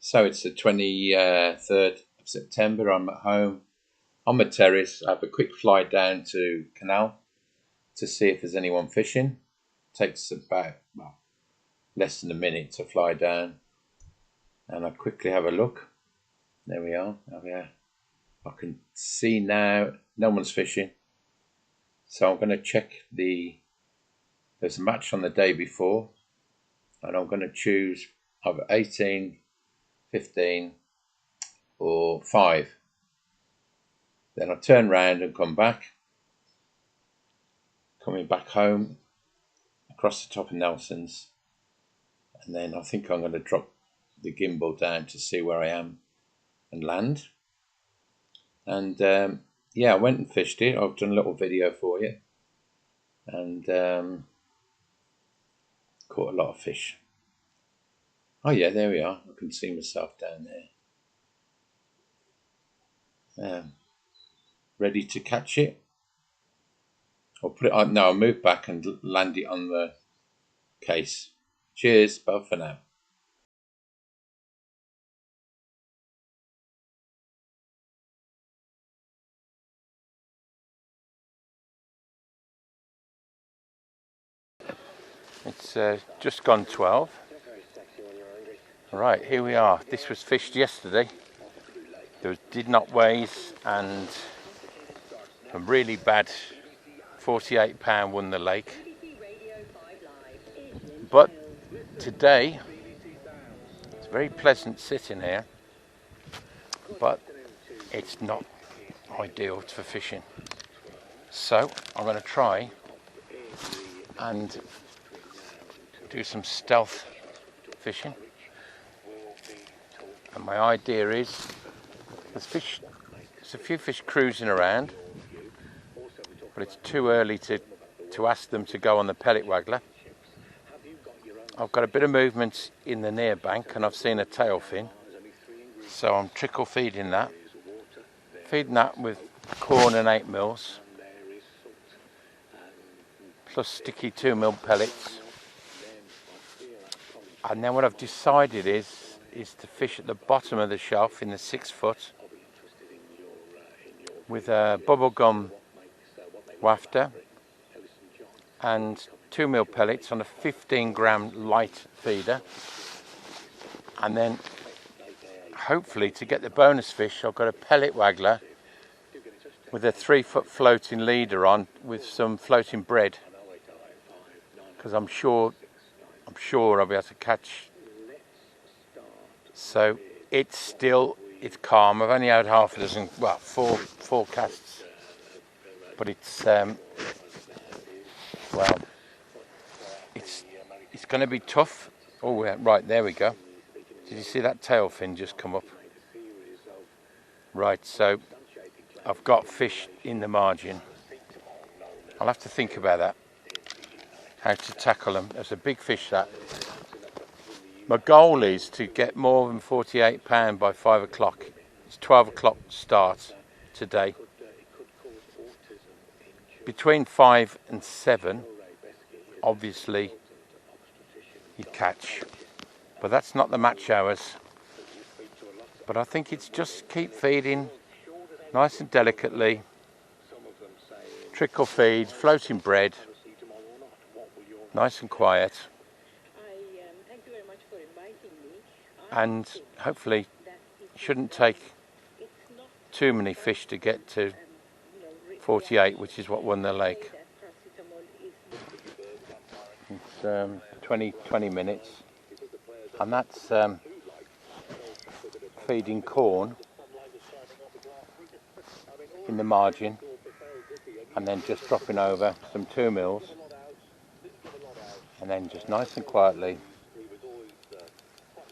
So it's the 23rd of September. I'm at home on my terrace. I have a quick fly down to canal to see if there's anyone fishing. Takes about less than a minute to fly down, and I quickly have a look. There we are. Oh, yeah. I can see now no one's fishing. So I'm going to check there's a match on the day before, and I'm going to choose either 18, 15 or 5. Then I turn round and come back. Coming back home across the top of Nelson's, and then I think I'm going to drop the gimbal down to see where I am and land. And yeah, I went and fished it. I've done a little video for you, and caught a lot of fish. Oh yeah, there we are. I can see myself down there, ready to catch it. I'll put it on. No, I'll move back and land it on the case. Cheers, bye for now. It's just gone 12. Right, here we are. This was fished yesterday. There did not ways, and a really bad 48-pound won the lake. But today, it's very pleasant sitting here, but it's not ideal for fishing. So I'm going to try and do some stealth fishing. And my idea is, there's a few fish cruising around, but it's too early to ask them to go on the pellet waggler. I've got a bit of movement in the near bank, and I've seen a tailfin, so I'm trickle feeding that. Feeding that with corn and 8mm, plus sticky 2mm pellets. And then what I've decided is to fish at the bottom of the shelf in the 6 foot with a bubblegum wafter and 2mm pellets on a 15-gram light feeder. And then hopefully, to get the bonus fish, I've got a pellet waggler with a 3 foot floating leader on with some floating bread, because I'm sure I'll be able to catch. So it's calm. I've only had half a dozen, well, four casts, but it's it's going to be tough. Oh, right, there we go. Did you see that tail fin just come up? Right, so I've got fish in the margin. I'll have to think about that, how to tackle them. There's a big fish, that. My goal is to get more than 48 pound by 5 o'clock. It's 12 o'clock start today. Between 5 and 7, obviously, you catch. But that's not the match hours. But I think it's just keep feeding nice and delicately. Trickle feed, floating bread, nice and quiet. And hopefully it shouldn't take too many fish to get to 48, which is what won the lake. It's 20 minutes, and that's feeding corn in the margin, and then just dropping over some 2mm, and then just nice and quietly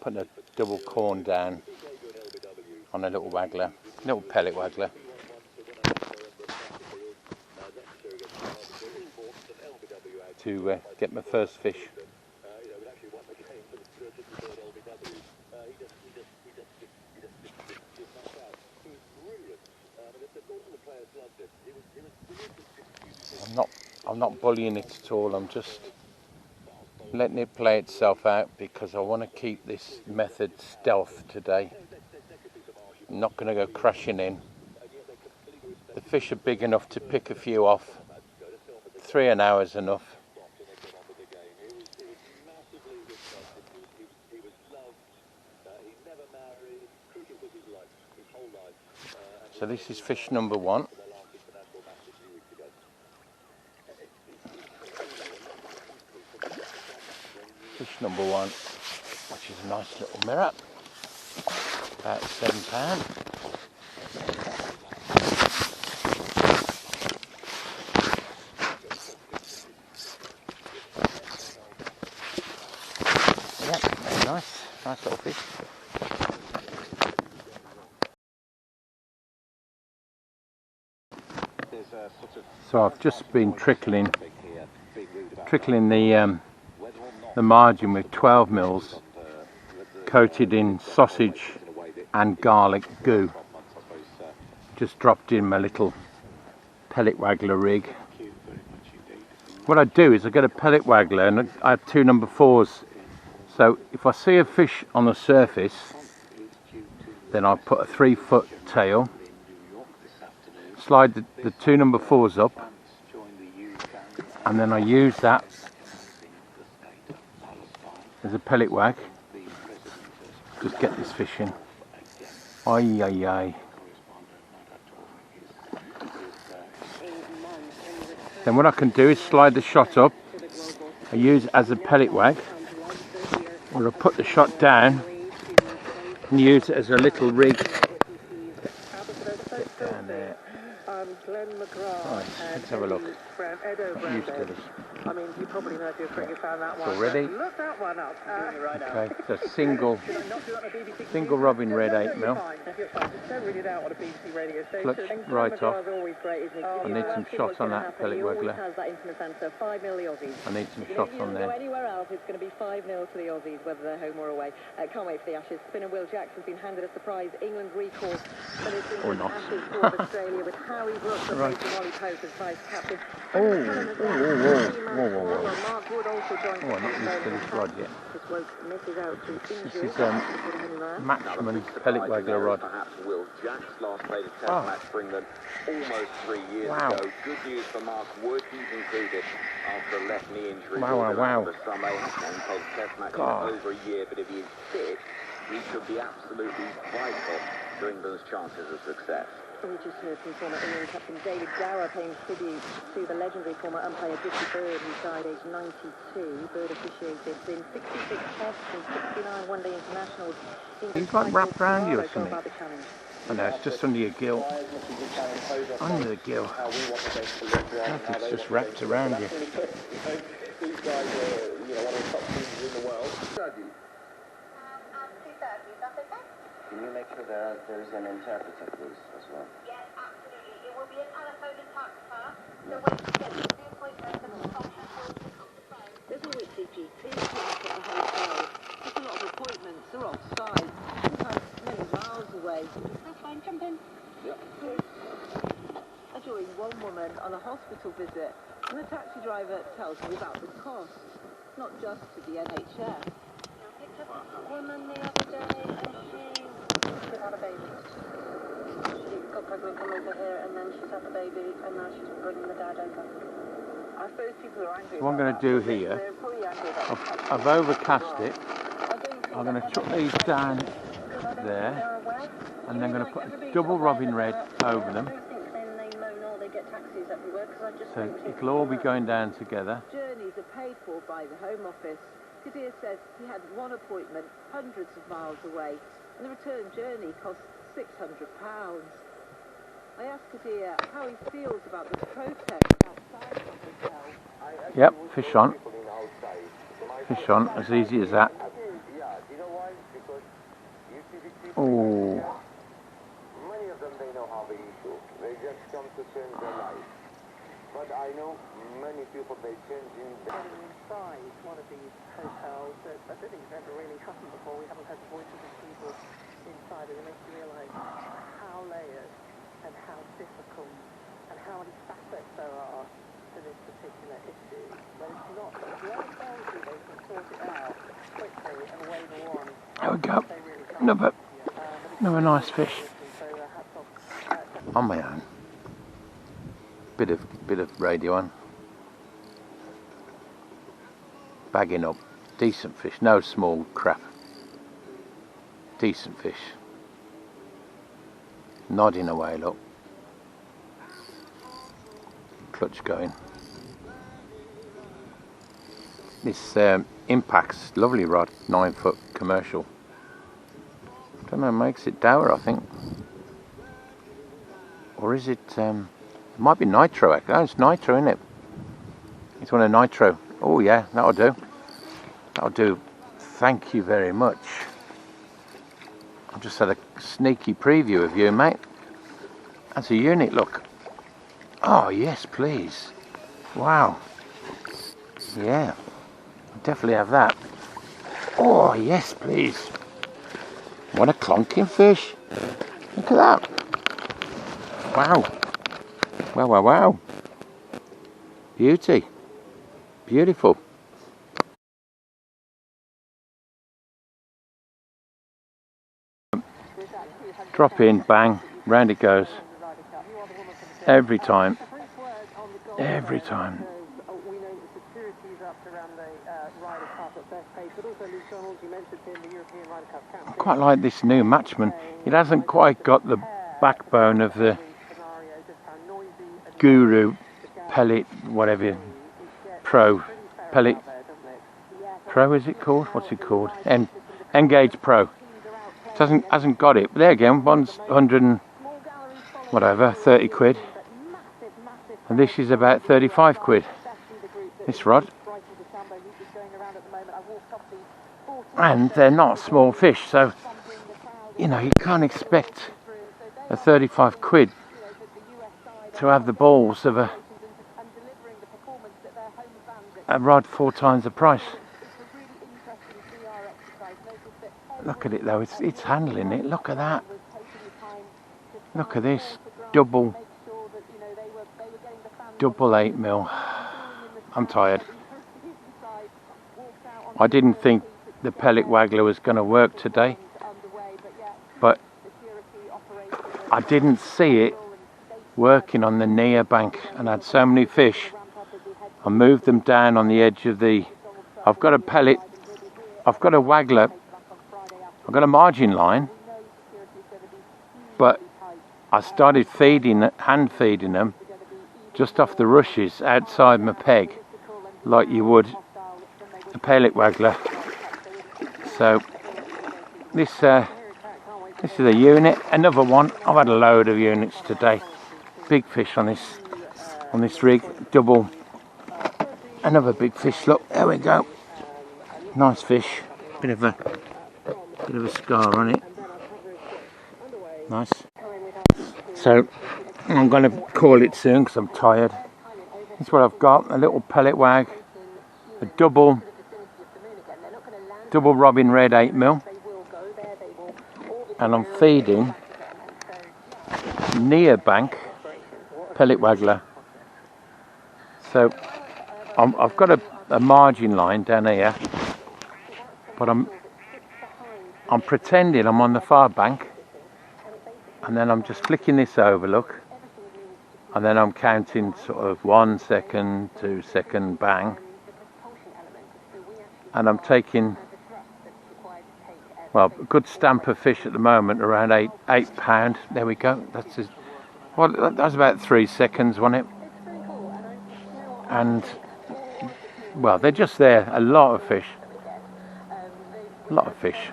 putting a double corn down on a little waggler, little pellet waggler. To get my first fish. I'm not bullying it at all. I'm just letting it play itself out because I want to keep this method stealth today. I'm not going to go crashing in. The fish are big enough to pick a few off. 3 an hour is enough. So this is fish number 1. Fish number 1, which is a nice little mirror, about £7. Yeah, very nice little fish. So I've just been trickling the margin with 12 mils coated in sausage and garlic goo. Just dropped in my little pellet waggler rig. What I do is I get a pellet waggler and I have 2 number 4s. So if I see a fish on the surface, then I'll put a 3-foot tail, slide the 2 number 4s up, and then I use that as a pellet wag. Just get this fish in. Ay, ay, ay. Then what I can do is slide the shot up. I use it as a pellet wag, or I put the shot down and use it as a little rig. Down there. Right, let's have a look. I mean, you probably know if you're quick, you found that one. It's already. Look that one up. Okay, it's a single Robin Red 8mm. Clutch right off. I need some shots on that pellet waggler. I need some shots on there. Anywhere else, it's going to be 5-0 to the Aussies, whether they're home or away. Can't wait for the Ashes. Spinner Will Jackson's been handed a surprise England recall. Or not. Ashes for Australia with Harry Brooks replacing Wally Pope as vice captain. Whoa. Oh, I'm not used to this rod yet. This is Maxman's pellet waggler rod. Oh. Almost 3 years ago. Good news for Mark Wood, he's included after a left knee injury. Wow. The summer, test match in over a year, but if he is fit, he could be absolutely vital to England's chances of success. We just heard from former England captain David Gower paying tribute to the legendary former umpire Dickie Bird, who died aged 92. Bird officiated in 66 tests and 69 one-day internationals. He's like wrapped around you or something. Oh no, it's just under your gill. Under the gill. It's just wrapped around you. These guys are, one of the top teams in the world. Can you make sure there is an interpreter, please, as well? Yes, absolutely. It will be a telephone interpreter. So when you get to the appointment, the consultant will pick up the phone. There's always CGT at the hotel. There's a lot of appointments. They're off-site. Sometimes many miles away. That's fine. Jump in. Yep. I joined one woman on a hospital visit, and the taxi driver tells me about the cost, not just to the NHS. I picked up a woman the other day, and she had a baby. She got pregnant, come over here, and then she's had the baby, and now she's bringing the dad over. I suppose people are angry. So what I'm going to do here, I've overcast it. I'm going to chuck these down there, and then I'm going to put a double Robin Red over them. So it'll all be going down together. Journeys are paid for by the Home Office. Kadir says he had one appointment hundreds of miles away, and the return journey cost £600. I asked Kadir how he feels about the protest outside the hotel. Yep, fish on. Fish on, as easy as that. Oh. Many of them, they know how they issue. They just come to change their life. But I know many people, they change in Inside one of these hotels that I don't think has ever really happened before. We haven't heard the voices of people inside, and it makes you realise how layered and how difficult and how many facets there are to this particular issue, but it's not, if the other tells you they can sort it out quickly and wave a wand, There we go. they really can't. Another nice fish. So hats off. On my own. Bit of radio on. Bagging up. Decent fish. No small crap. Decent fish. Nodding away, look. Clutch going. This Impact's lovely rod, 9-foot commercial. Don't know, makes it dour, I think. Or is it? It might be nitro. Oh, it's nitro, isn't it? It's one of nitro. Oh yeah, that'll do. That'll do. Thank you very much. I've just had a sneaky preview of you, mate. That's a unit, look. Oh yes, please. Wow. Yeah, I'll definitely have that. Oh yes, please. What a clonking fish. Look at that. Wow. Wow, wow, wow. Beauty. Beautiful. Drop in, bang, round it goes. Every time. Every time. I quite like this new matchman. It hasn't quite got the backbone of the Guru pellet, whatever, Pro pellet. Pro, is it called? What's it called? Engage Pro. It hasn't got it. But there again, one's 100 and whatever, 30 quid. And this is about 35 quid. This rod. And they're not small fish, so you know, you can't expect a 35 quid to have the balls of a rod 4 times the price. Look at it though, it's handling it. Look at that. Look at this. Double 8mm. I'm tired. I didn't think the pellet waggler was going to work today, but I didn't see it working on the near bank, and I had so many fish. I moved them down on the edge of the... I've got a pellet, I've got a waggler, I've got a margin line, but I started hand feeding them just off the rushes outside my peg, like you would a pellet waggler. So this is a unit, another one. I've had a load of units today. Big fish on this rig, double. Another big fish. Look, there we go. Nice fish. Bit of a scar on it. Nice. So I'm going to call it soon because I'm tired. That's what I've got. A little pellet wag, a double Robin Red 8mm, and I'm feeding near bank pellet waggler. So I've got a margin line down here, but I'm pretending I'm on the far bank, and then I'm just flicking this over, look, and then I'm counting sort of 1 second, 2 second, bang, and I'm taking, well, a good stamp of fish at the moment, around eight pound. There we go. That's about 3 seconds, wasn't it? And well, they're just there. A lot of fish. A lot of fish.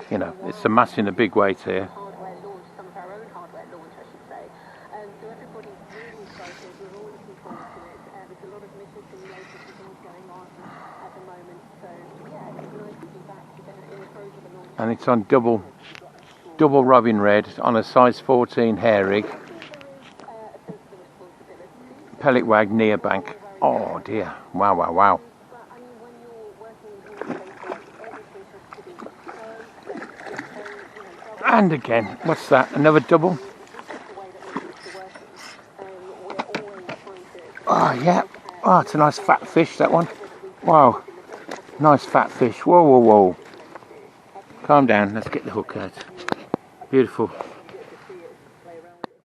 You know, it's amassing a big weight here. And it's on double Robin Red on a size 14 hair rig. Pellet wag near bank. Oh dear. Wow, wow, wow. And again, what's that? Another double? Oh, yeah. Oh, it's a nice fat fish, that one. Wow. Nice fat fish. Whoa, whoa, whoa. Calm down. Let's get the hook out. Beautiful.